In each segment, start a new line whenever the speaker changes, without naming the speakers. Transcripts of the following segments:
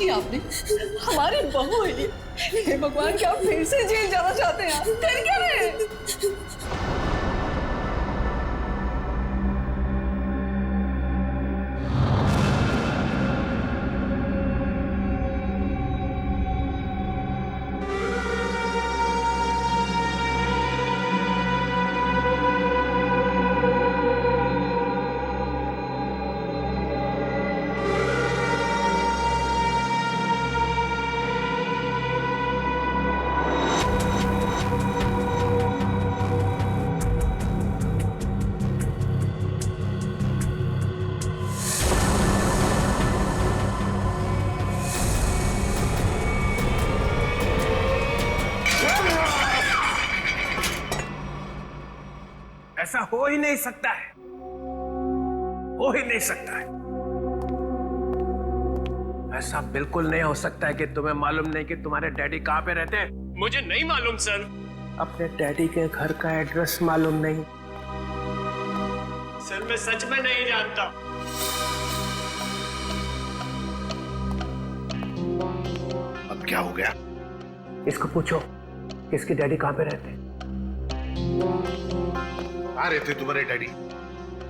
की आपने? हमारी बहू है ये। हे भगवान, क्या आप फिर से जेल जाना चाहते हैं? कर क्या रहे हैं?
ऐसा हो ही नहीं सकता है, हो ही नहीं सकता है। ऐसा बिल्कुल नहीं हो सकता है कि तुम्हें मालूम नहीं कि तुम्हारे डैडी कहां पे रहते हैं।
मुझे नहीं मालूम सर।
अपने डैडी के घर का एड्रेस मालूम नहीं?
सर मैं सच में नहीं जानता।
अब क्या हो गया?
इसको पूछो कि इसके डैडी कहां पे रहते हैं।
कहाँ रहते तुम्हारे डैडी?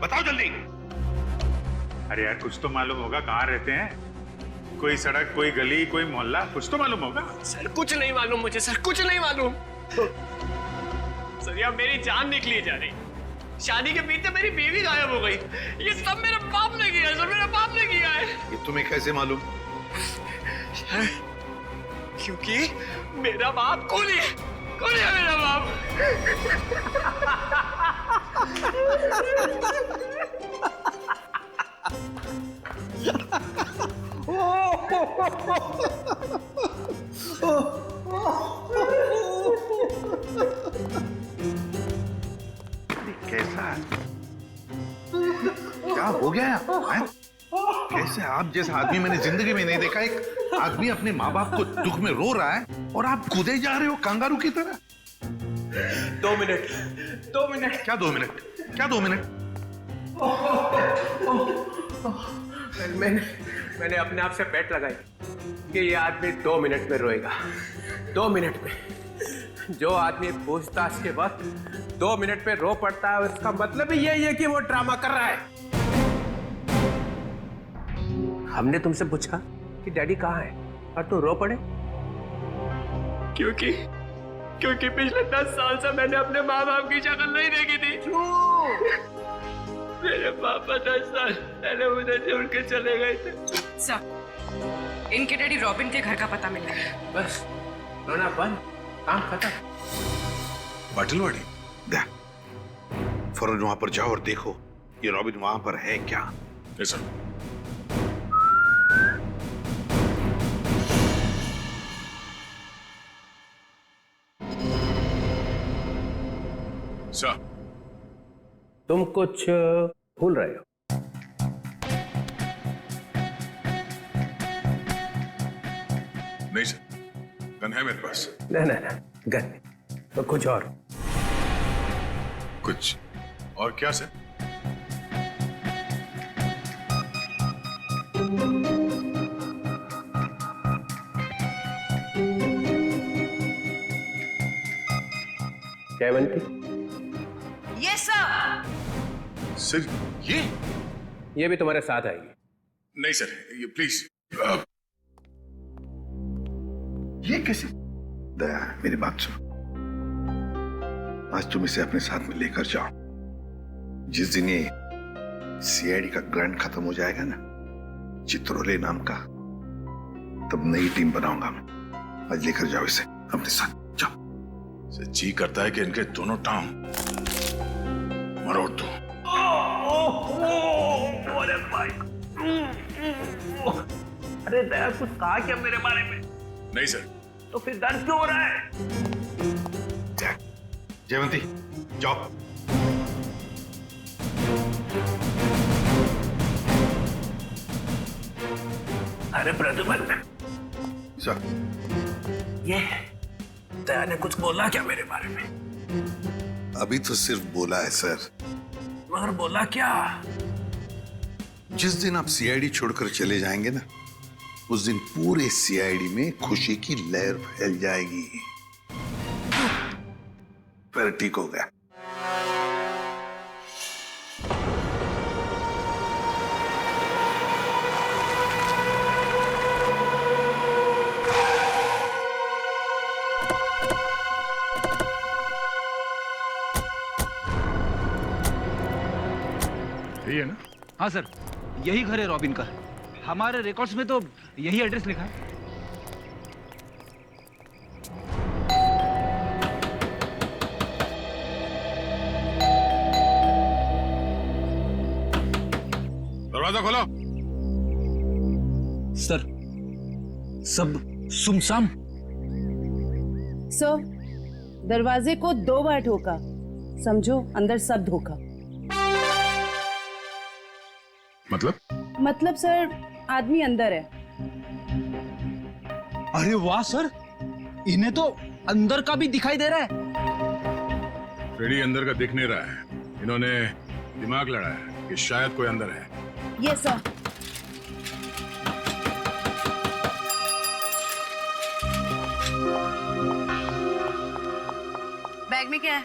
बताओ जल्दी।
अरे यार कुछ तो मालूम होगा, कहाँ रहते हैं? कोई सड़क, कोई गली, कोई मोहल्ला, कुछ तो मालूम होगा।
सर कुछ नहीं मालूम मुझे, सर कुछ नहीं मालूम। सर यार मेरी जान निकली जा रही। शादी के बीच मेरी बीवी गायब हो गई। ये सब मेरे बाप ने किया है सर, मेरे बाप ने किया है।
ये तुम्हें कैसे मालूम?
क्योंकि मेरा बाप कूली है, कूली है मेरा बाप।
कैसा? क्या हो गया है? कैसे? आप जैसा आदमी मैंने जिंदगी में नहीं देखा। एक आदमी अपने माँ बाप को दुख में रो रहा है और आप कूदे जा रहे हो कांगारू की तरह।
2 मिनट, 2 मिनट।
क्या 2 मिनट? क्या 2 मिनट?
मैंने अपने आप से बेट लगाई कि ये आदमी 2 मिनट में रोएगा। 2 मिनट में। जो आदमी पूछताछ के वक्त 2 मिनट पे रो पड़ता है, उसका मतलब ही यही है कि वो ड्रामा कर रहा है। हमने तुमसे पूछा कि डैडी कहाँ है और तुम रो पड़े।
क्योंकि पिछले 10 साल से मैंने अपने माँ बाप की शक्ल नहीं देखी थी। मेरे पापा 10 साल पहले मुझे छोड़ के चले गए थे।
सर, इनके डैडी रॉबिन के घर का पता मिला है।
बस रोना बंद, काम खत्म।
बाटलवाड़ी दे, फौरन वहां पर जाओ और देखो ये रॉबिन वहां पर है क्या।
सर सर
तुम कुछ भूल रहे हो।
नहीं सर, गन है मेरे पास।
नहीं, गन नहीं, तो कुछ और।
कुछ और क्या sir?
Jayvanti,
yes sir.
Sir
ये भी तुम्हारे साथ आएगी।
नहीं सर, ये प्लीज।
ये कैसे? दया, मेरी बात सुनो। आज तुम इसे अपने साथ में लेकर जाओ। जिस दिन ये सीआईडी का ग्रांट खत्म हो जाएगा ना, चित्रोले नाम का, तब नई टीम बनाऊंगा मैं। आज लेकर जाओ इसे अपने साथ, जाओ।
जी करता है कि इनके दोनों टांग मरोड़ दो।
अरे भाई, अरे दया, कुछ कहा क्या मेरे बारे में?
नहीं सर।
तो फिर दर्द क्यों हो रहा है?
जयवंती जाओ।
अरे प्रद्युमन
सर,
ये दया ने कुछ बोला क्या मेरे बारे में?
अभी तो सिर्फ बोला है सर।
मगर बोला क्या?
जिस दिन आप सीआईडी छोड़कर चले जाएंगे ना, उस दिन पूरे सीआईडी में खुशी की लहर फैल जाएगी। फिर ठीक हो गया।
यही है ना?
हाँ सर, यही घर है रॉबिन का। हमारे रिकॉर्ड्स में तो यही एड्रेस लिखा है।
दरवाजा खोलो।
सर, सब सुमसाम।
सर, दरवाजे को 2 बार ठोका, समझो अंदर सब धोखा। मतलब सर, आदमी अंदर है।
अरे वाह सर, इन्हें तो अंदर का भी दिखाई दे रहा है।
फ्रेडी अंदर का दिख नहीं रहा है। इन्होंने दिमाग लड़ा है कि शायद कोई अंदर है।
Yes sir. बैग में क्या है?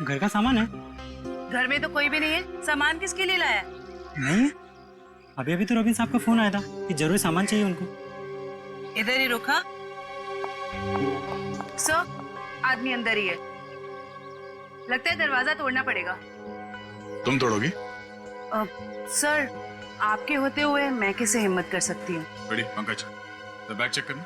घर का सामान है।
घर में तो कोई भी नहीं है, सामान किसके लिए लाया?
नहीं, अभी अभी तो रॉबिन साहब का फोन आया था कि जरूर सामान चाहिए उनको।
इधर ही रुका। सर, आदमी अंदर ही है। लगता है दरवाजा तोड़ना पड़ेगा।
तुम तोड़ोगी?
सर, आपके होते हुए मैं कैसे हिम्मत कर सकती हूँ?
फ्रेडी, पंकज, बैग चेक करना।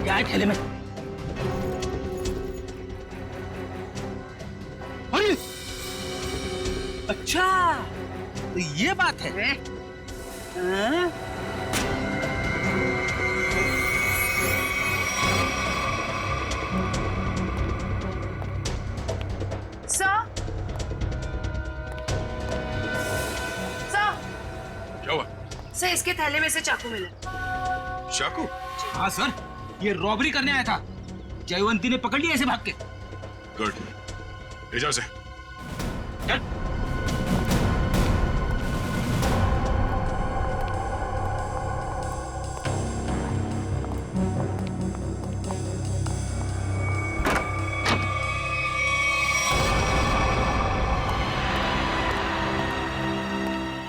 क्या है ठेले में? अरे अच्छा, तो ये बात है।
क्या हुआ?
सर, इसके थैले में से चाकू मिला।
चाकू?
हाँ सर, ये रॉबरी करने आया था। जयवंती ने पकड़ लिया ऐसे भाग के।
गुड, ले जाओ से।
चल।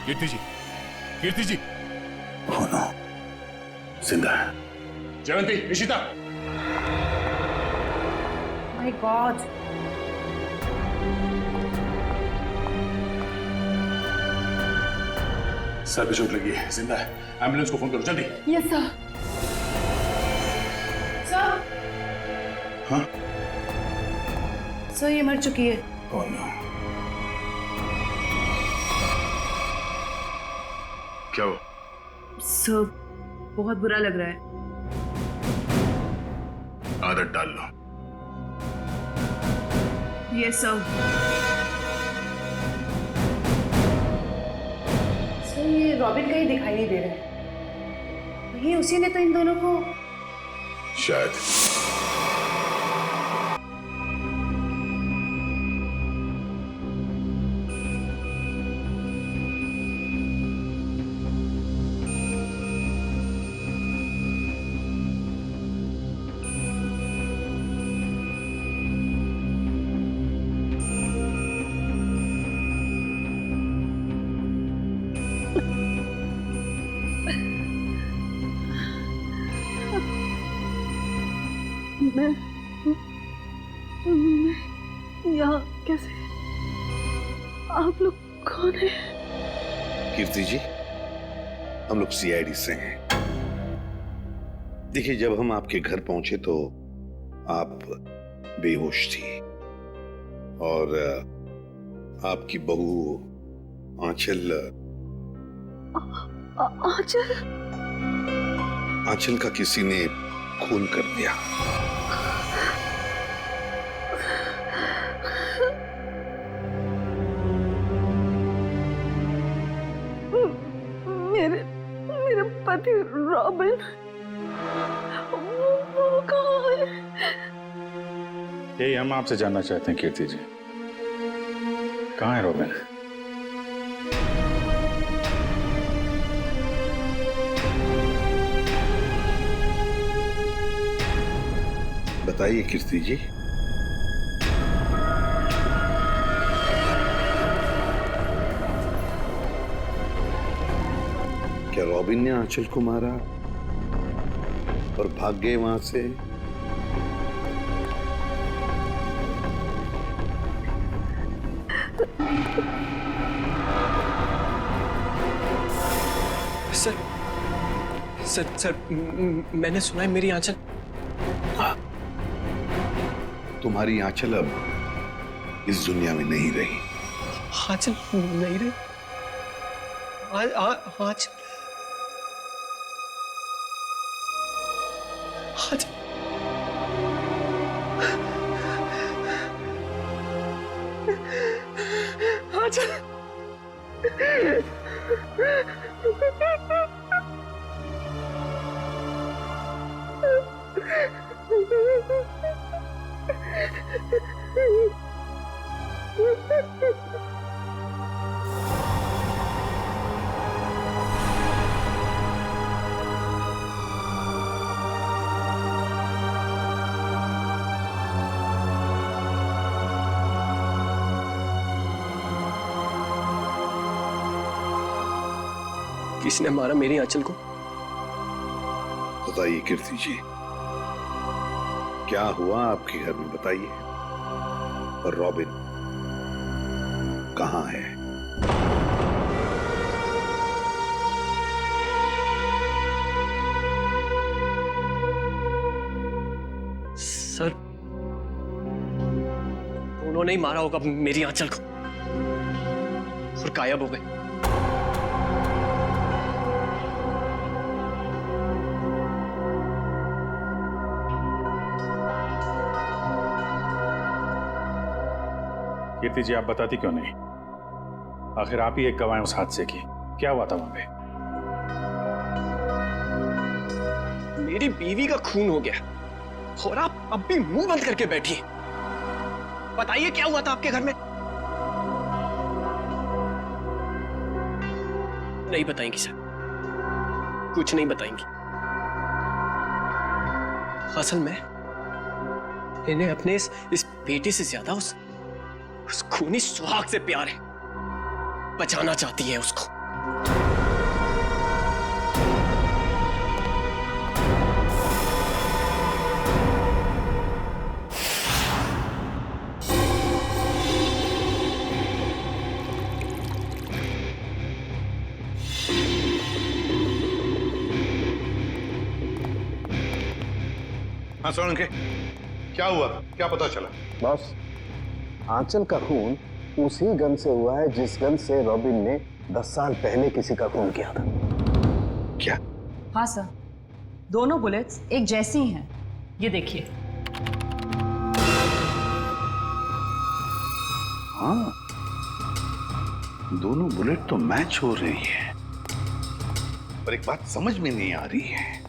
कीर्ति जी, कीर्ति जी।
Oh no, जिंदा है।
Jayvanti, Nishita.
My god.
Sir पे चोट लगी है, जिंदा है। एम्बुलेंस को फोन करो जल्दी।
Yes sir. सर।
हाँ?
सर, ये मर चुकी है।
Oh no.
क्या हुआ?
सर, बहुत बुरा लग रहा है।
आदत डाल लो।
Yes sir. सर, ये रॉबिन का ही दिखाई नहीं दे रहा है। ये उसी ने तो इन दोनों को।
शायद।
मैं यहाँ कैसे? आप लोग कौन है?
कीर्ति जी, हम लोग सीआईडी से हैं। देखिए, जब हम आपके घर पहुंचे तो आप बेहोश थी और आपकी बहू आंचल आंचल का किसी ने खून कर दिया।
मेरे पति रॉबिन वो कहाँ है?
यही हम आपसे जानना चाहते हैं कीर्ति जी, कहाँ है रॉबिन?
बताइए कीर्ति जी। क्या रॉबिन ने आंचल को मारा और भाग गए वहां से?
सर मैंने सुना है मेरी आंचल।
तुम्हारी आंचल अब इस दुनिया में नहीं रही।
आंचल नहीं रही? आंचल किसने मारा मेरी आंचल को?
बताइए कीर्ति जी, क्या हुआ आपके घर में? बताइए। और रॉबिन कहाँ है?
सर उन्होंने ही मारा होगा मेरी आंचल को और गायब हो गए।
कीर्ति जी आप बताती क्यों नहीं? आखिर आप ही एक गवाह हैं उस हादसे की। क्या हुआ था वहां पे?
मेरी बीवी का खून हो गया और आप अब भी मुंह बंद करके बैठी हैं। बताइए क्या हुआ था आपके घर में? नहीं बताएंगी सर, कुछ नहीं बताएंगी। असल में इन्हें अपने इस बेटे से ज्यादा उस खूनी सुहाग से प्यार है। बचाना चाहती है उसको।
हाँ सोलंके, क्या हुआ? क्या पता चला?
बॉस, आंचल का खून उसी गन से हुआ है जिस गन से रॉबिन ने 10 साल पहले किसी का खून किया था।
क्या?
हाँ सर, दोनों बुलेट्स एक जैसी ही हैं। ये देखिए।
हाँ, दोनों बुलेट तो मैच हो रही है, पर एक बात समझ में नहीं आ रही है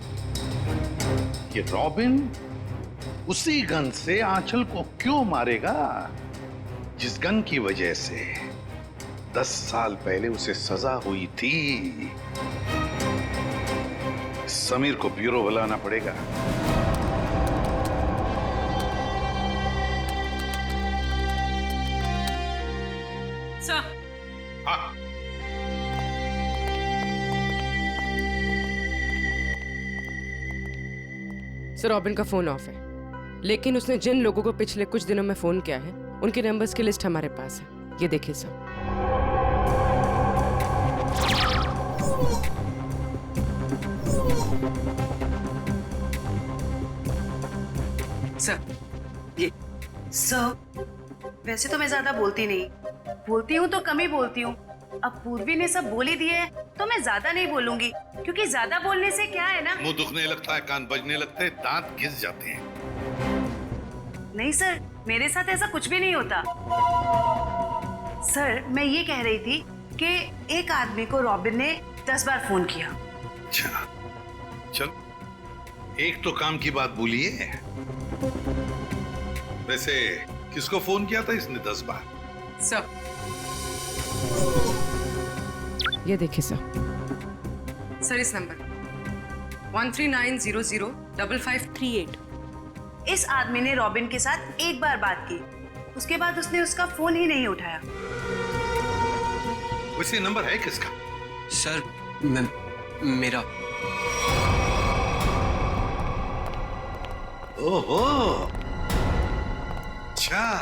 कि रॉबिन उसी गन से आंचल को क्यों मारेगा जिस गन की वजह से 10 साल पहले उसे सजा हुई थी। समीर को ब्यूरो बुलाना पड़ेगा।
सर,
हाँ,
सर रॉबिन का फोन ऑफ है, लेकिन उसने जिन लोगों को पिछले कुछ दिनों में फोन किया है उनके नंबर्स की लिस्ट हमारे पास है। ये देखिए सर। सर ये
सर, वैसे तो मैं ज्यादा बोलती नहीं, बोलती हूँ तो कम ही बोलती हूँ। अब पूर्वी ने सब बोल ही दिए है, तो मैं ज्यादा नहीं बोलूंगी, क्योंकि ज्यादा बोलने से क्या है ना,
मुंह दुखने लगता है, कान बजने लगते हैं, दांत घिस जाते हैं।
नहीं सर, मेरे साथ ऐसा कुछ भी नहीं होता। सर, मैं ये कह रही थी कि एक आदमी को रॉबिन ने 10 बार फोन किया।
अच्छा, चल एक तो काम की बात बोलिए। वैसे किसको फोन किया था इसने 10 बार?
सर ये देखिए सर इस नंबर 13900558।
इस आदमी ने रॉबिन के साथ एक बार बात की, उसके बाद उसने उसका फोन ही नहीं उठाया।
वैसे नंबर है किसका?
सर मेरा।
ओहो, अच्छा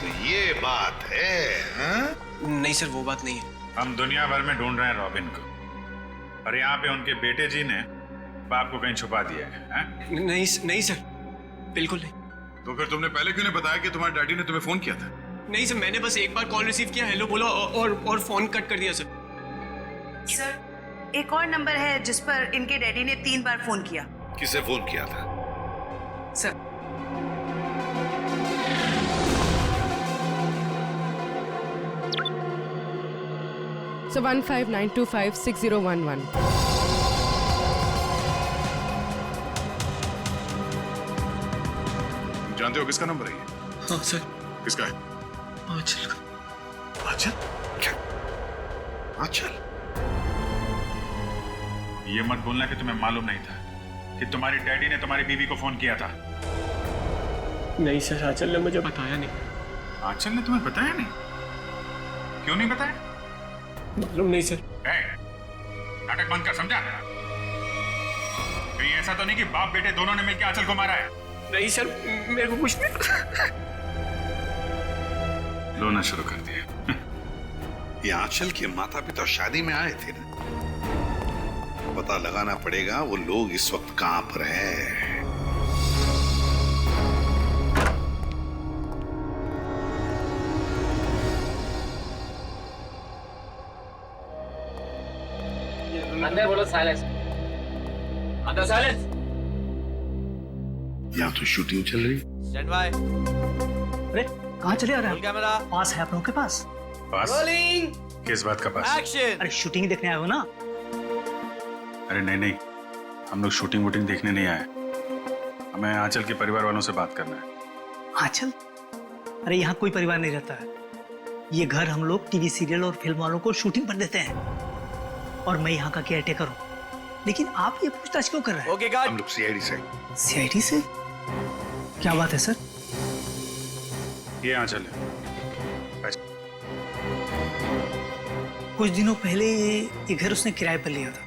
तो ये बात है, हाँ?
नहीं सर, वो बात नहीं है।
हम दुनिया भर में ढूंढ रहे हैं रॉबिन को, और यहाँ पे उनके बेटे जी ने बाप को कहीं छुपा दिया है, हाँ?
नहीं सर, बिल्कुल नहीं।
तो फिर तुमने पहले क्यों नहीं बताया कि तुम्हारे डैडी ने तुम्हें फोन किया था?
नहीं सर, मैंने बस एक बार कॉल रिसीव किया, हेलो बोला और फोन कट कर दिया सर।
सर, एक और नंबर है जिस पर इनके डैडी ने 3 बार फोन किया।
किसे फोन किया था?
Sir So 1592560111।
जानते हो किसका नंबर है ये?
हाँ सर।
किसका है?
आंचल का।
आंचल? क्या? आंचल?
ये मत बोलना कि तुम्हें मालूम नहीं था कि तुम्हारी डैडी ने तुम्हारी बीवी को फोन किया था।
नहीं सर, आंचल ने मुझे बताया नहीं।
आंचल ने तुम्हें बताया नहीं? क्यों नहीं बताया?
मालूम नहीं सर।
नाटक बंद कर, समझा? कहीं ऐसा तो नहीं कि बाप बेटे दोनों ने मिलकर आंचल को मारा है?
नहीं सर, मेरे को कुछ नहीं।
रोना शुरू कर दिया।
ये आंचल के माता पिता शादी में आए थे ना, पता लगाना पड़ेगा वो लोग इस वक्त कहां पर हैं।
अंदर बोलो साइलेंस। अंदर साइलेंस।
यहाँ तो शूटिंग चल रही।
Stand by.
अरे कहाँ चले आ रहे हैं?
कैमरा
पास है आप लोगों के पास?
पास? किस बात का पास?
एक्शन।
अरे शूटिंग देखने आए हो ना?
अरे नहीं, हम लोग शूटिंग वूटिंग देखने नहीं आए, हमें आंचल के परिवार वालों से बात करना है।
आंचल? अरे यहाँ कोई परिवार नहीं रहता है। ये घर हम लोग टीवी सीरियल और फिल्म वालों को शूटिंग पर देते हैं, और मैं यहाँ का केयरटेकर हूँ। लेकिन आप ये पूछताछ क्यों कर रहे हैं?
Okay guard.
हम लोग सीआईडी से।
सीआईडी से? क्या बात है सर?
ये आंचल है।
कुछ दिनों पहले ये घर उसने किराए पर लिया था।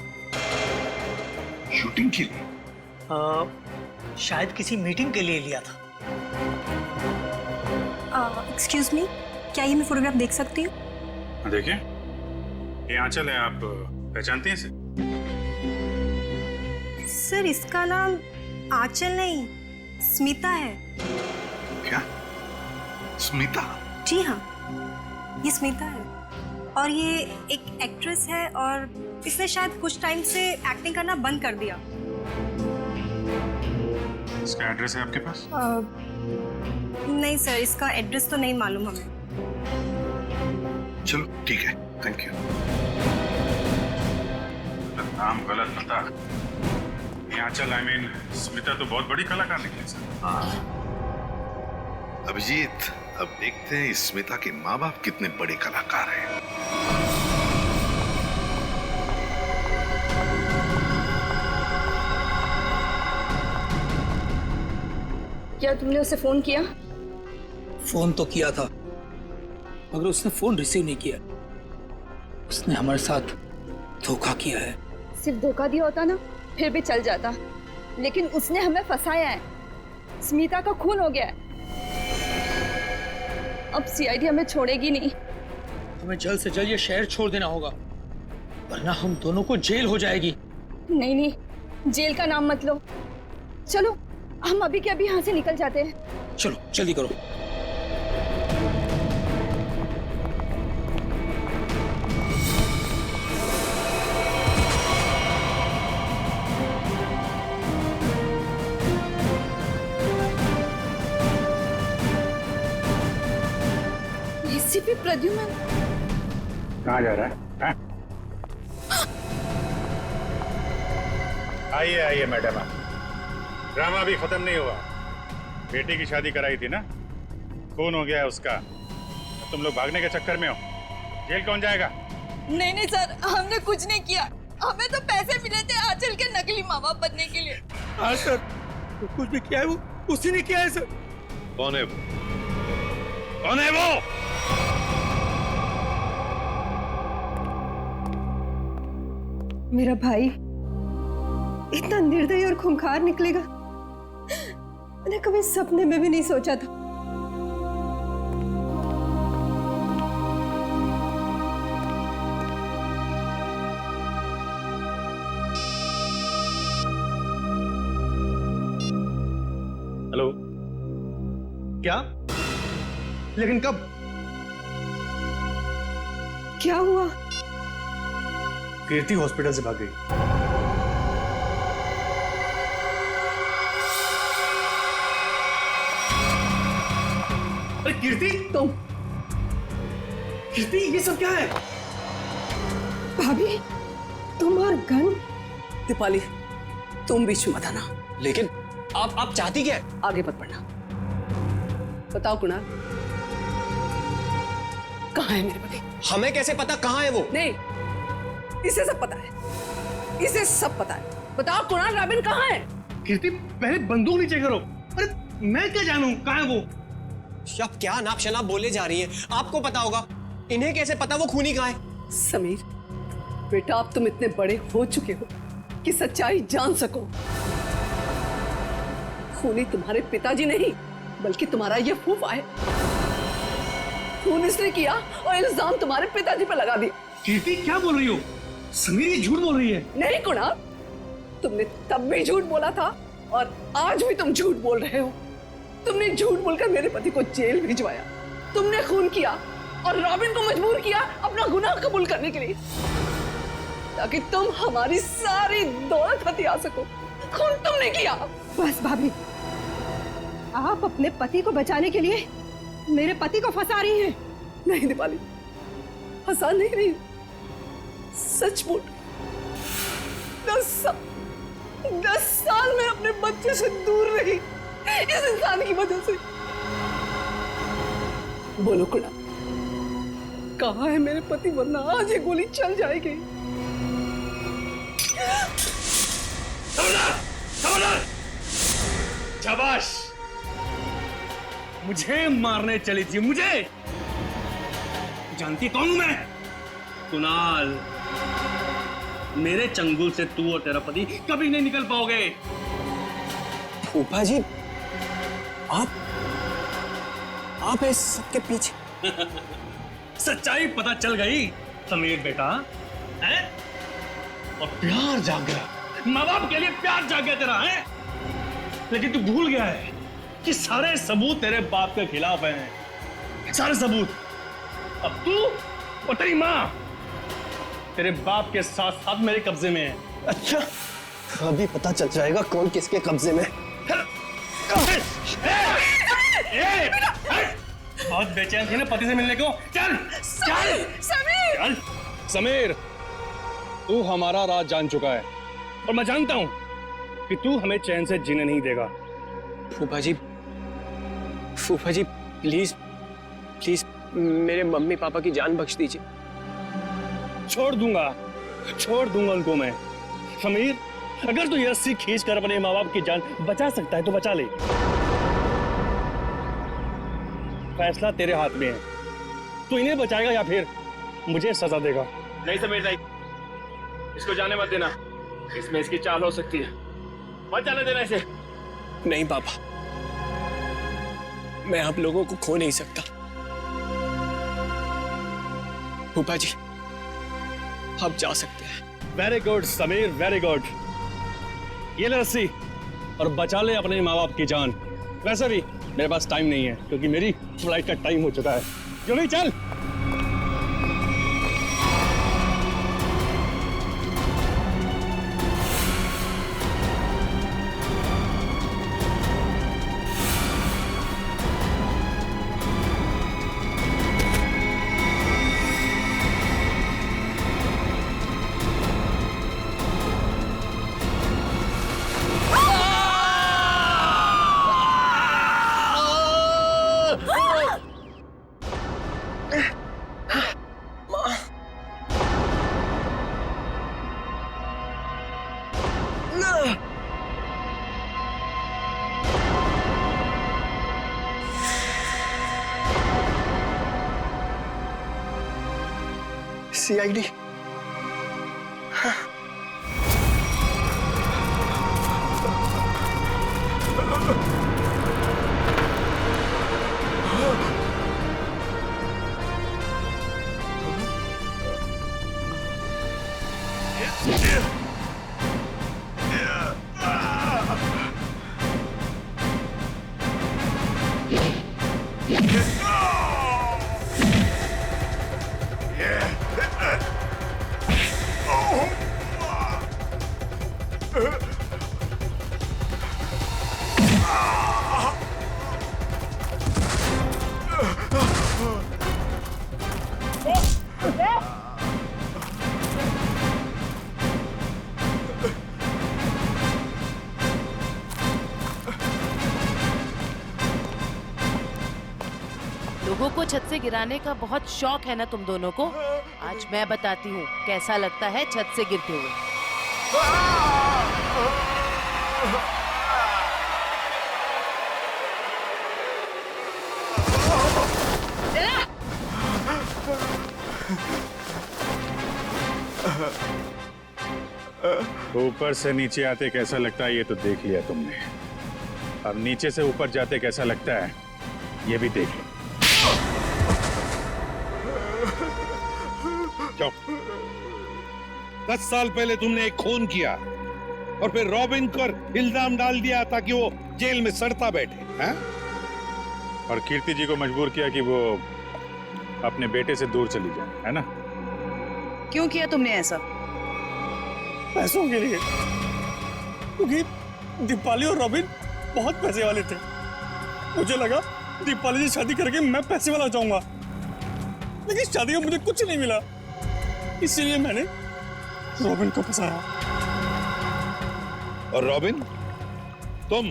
शूटिंग के लिए?
शायद किसी मीटिंग के लिए लिया था।
एक्सक्यूज मी, क्या ये मैं फोटोग्राफ देख सकती हूँ?
देखिए, ये आंचल है, आप पहचानते हैं इसे?
सर, इसका नाम आंचल नहीं, स्मिता है।
क्या? स्मिता?
जी हाँ, ये स्मिता है, और ये एक एक्ट्रेस है, और इसने शायद कुछ टाइम से एक्टिंग करना बंद कर दिया।
इसका एड्रेस है आपके पास?
नहीं सर, इसका एड्रेस तो नहीं मालूम हमें।
चलो ठीक है, थैंक यू।
नाम गलत पता। ये आंचल, आई मीन स्मिता तो बहुत बड़ी कलाकार निकली सर।
अभिजीत, अब देखते हैं इस स्मिता के माँ बाप कितने बड़े कलाकार हैं।
क्या तुमने उसे फोन किया?
फोन तो किया था, मगर उसने फोन रिसीव नहीं किया। उसने हमारे साथ धोखा किया है।
सिर्फ धोखा दिया होता ना, फिर भी चल जाता, लेकिन उसने हमें फंसाया है। स्मिता का खून हो गया है। अब सीआईडी हमें छोड़ेगी नहीं।
हमें जल्द से जल्द ये शहर छोड़ देना होगा, वरना हम दोनों को जेल हो जाएगी।
नहीं, जेल का नाम मत लो। चलो हम अभी के अभी यहाँ से निकल जाते हैं।
चलो जल्दी करो।
एसीपी प्रद्युमन
कहाँ जा रहा है? हाँ? आइए आइए मैडम, ड्रामा अभी खत्म नहीं हुआ। बेटी की शादी कराई थी ना, खून हो गया है उसका। तुम लोग भागने के चक्कर में हो, जेल कौन जाएगा?
नहीं नहीं सर, हमने कुछ नहीं किया। हमें तो पैसे मिले थे आंचल के नकली माँ बाप बनने के लिए।
हाँ सर, तो कुछ भी किया है वो उसी ने किया है सर।
कौन है वो? कौन है वो?
मेरा भाई इतना निर्दयी और खूंखार निकलेगा, मैंने कभी सपने में भी नहीं सोचा था।
हेलो, क्या? लेकिन कब?
क्या हुआ?
कीर्ति हॉस्पिटल से भाग गई। अरे कीर्ति,
तुम?
कीर्ति ये सब क्या है?
भाभी, तुम और गन? दीपाली, तुम बीच में मत आना।
लेकिन आप चाहती क्या है?
आगे मत बढ़ना। बताओ कुणाल, कहाँ है मेरे पति?
हमें कैसे पता कहाँ है वो?
नहीं, इसे सब पता है, इसे सब पता है। बताओ कुणाल, रॉबिन कहाँ है?
कीर्ति पहले बंदूक नीचे करो। अरे मैं क्या जानूं कहाँ है वो? आप क्या नाप शनाप बोले जा रही हैं? आपको पता होगा, इन्हें कैसे पता वो खूनी कहाँ है?
समीर बेटा, अब तुम इतने बड़े हो चुके हो कि सच्चाई जान सको। खूनी तुम्हारे पिताजी नहीं, बल्कि तुम्हारा ये फूफा है। खून इसने किया और इल्जाम तुम्हारे पिताजी पर लगा दिया।
कीर्ति क्या बोल रही हो? समीर ये झूठ बोल रही है।
नहीं कुणाल, तुमने तब भी झूठ बोला था और आज भी तुम झूठ बोल रहे हो। तुमने झूठ बोलकर मेरे पति को जेल भिजवाया, तुमने खून किया और रॉबिन को मजबूर किया अपना गुनाह कबूल करने के लिए, ताकि तुम हमारी सारी दौलत हथिया सको। खून तुमने किया। बस भाभी, आप अपने पति को बचाने के लिए मेरे पति को फंसा रही हैं। नहीं दीपाली, फंसा नहीं रही, सच बोल। 10 साल में अपने बच्चे से दूर रही इस इंसान की वजह से। बोलो कुणाल, कहाँ है मेरे पति? वरना आज ये गोली चल जाएगी।
शाबाश, मुझे मारने चली थी। मुझे जानती कौन हूं मैं? कुणाल, मेरे चंगुल से तू और तेरा पति कभी नहीं निकल पाओगे।
फूफा जी, आप इस सबके पीछे?
सच्चाई पता चल गई समीर बेटा, है? और प्यार जाग गया, माँ बाप के लिए प्यार जाग गया तेरा, है? लेकिन तू भूल गया है कि सारे सबूत तेरे बाप के खिलाफ हैं। सारे सबूत। अब तू और तेरी माँ तेरे बाप के साथ साथ मेरे कब्जे में है।
अच्छा, अभी पता चल जाएगा कौन किसके कब्जे में।
बहुत बेचैन थी ना पति से मिलने को। चल चल
समीर,
चल। समीर, तू हमारा राज जान चुका है और मैं जानता हूं कि तू हमें चैन से जीने नहीं देगा।
फूफा जी, प्लीज प्लीज मेरे मम्मी पापा की जान बख्श दीजिए।
छोड़ दूंगा उनको मैं। समीर, अगर तू ये रस्सी खींच कर अपने माँ बाप की जान बचा सकता है तो बचा ले। फैसला तेरे हाथ में है, तू इन्हें बचाएगा या फिर मुझे सजा देगा।
नहीं समीर नहीं, इसको जाने मत देना, इसमें इसकी चाल हो सकती है, मत जाने देना इसे।
नहीं पापा, मैं आप लोगों को खो नहीं सकता। फूफा जी, आप जा सकते हैं।
Very good Sameer, very good. ये ले रस्सी, और बचा ले अपने माँ बाप की जान। वैसे भी मेरे पास टाइम नहीं है क्योंकि मेरी फ्लाइट का टाइम हो चुका है। क्यों नहीं, चल।
CID।
लोगों को छत से गिराने का बहुत शौक है ना तुम दोनों को। आज मैं बताती हूँ कैसा लगता है छत से गिरते हुए।
ऊपर से नीचे आते कैसा लगता है ये तो देख लिया तुमने, अब नीचे से ऊपर जाते कैसा लगता है ये भी देख लो।
क्यों? 10 साल पहले तुमने एक खून किया और फिर रॉबिन पर इल्जाम डाल दिया ताकि वो जेल में सड़ता बैठे, हैं?
और कीर्ति जी को मजबूर किया कि वो अपने बेटे से दूर चली जाए, है ना?
क्यों किया तुमने ऐसा?
पैसों के लिए, क्योंकि दीपाली और रॉबिन बहुत पैसे वाले थे। मुझे लगा दीपाली से शादी करके मैं पैसे वाला जाऊंगा, लेकिन शादी में मुझे कुछ नहीं मिला, इसीलिए मैंने रॉबिन को फंसाया।
और रॉबिन, तुम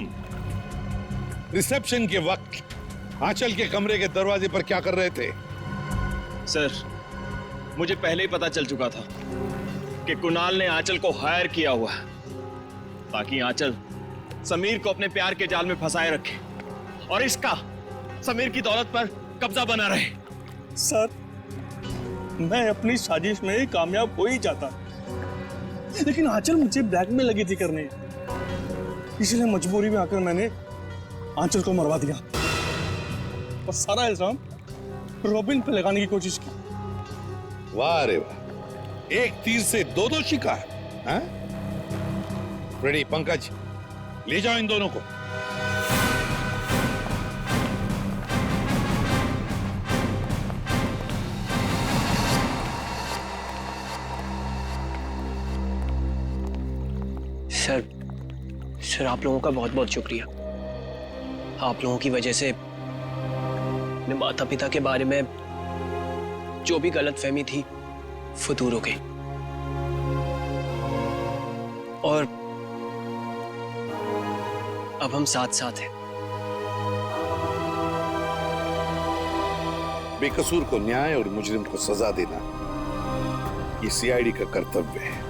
रिसेप्शन के वक्त आंचल के कमरे के दरवाजे पर क्या कर रहे थे?
सर, मुझे पहले ही पता चल चुका था कि कुणाल ने आंचल को हायर किया हुआ है ताकि आंचल समीर को अपने प्यार के जाल में फंसाए रखे और इसका समीर की दौलत पर कब्जा बना रहे।
सर, मैं अपनी साजिश में कामयाब हो ही जाता, लेकिन आंचल मुझे ब्लैकमेल लगी थी करने, इसलिए मजबूरी में आकर मैंने आंचल को मरवा दिया और सारा इल्जाम रॉबिन पे लगाने की कोशिश की।
वाह रे वाह, एक तीर से दो शिकार, हैं? रेडी पंकज, ले जाओ इन दोनों को।
सर आप लोगों का बहुत बहुत शुक्रिया। आप लोगों की वजह से अपने माता पिता के बारे में जो भी गलतफहमी थी वो दूर हो गई और अब हम साथ साथ हैं।
बेकसूर को न्याय और मुजरिम को सजा देना ये CID का कर्तव्य है।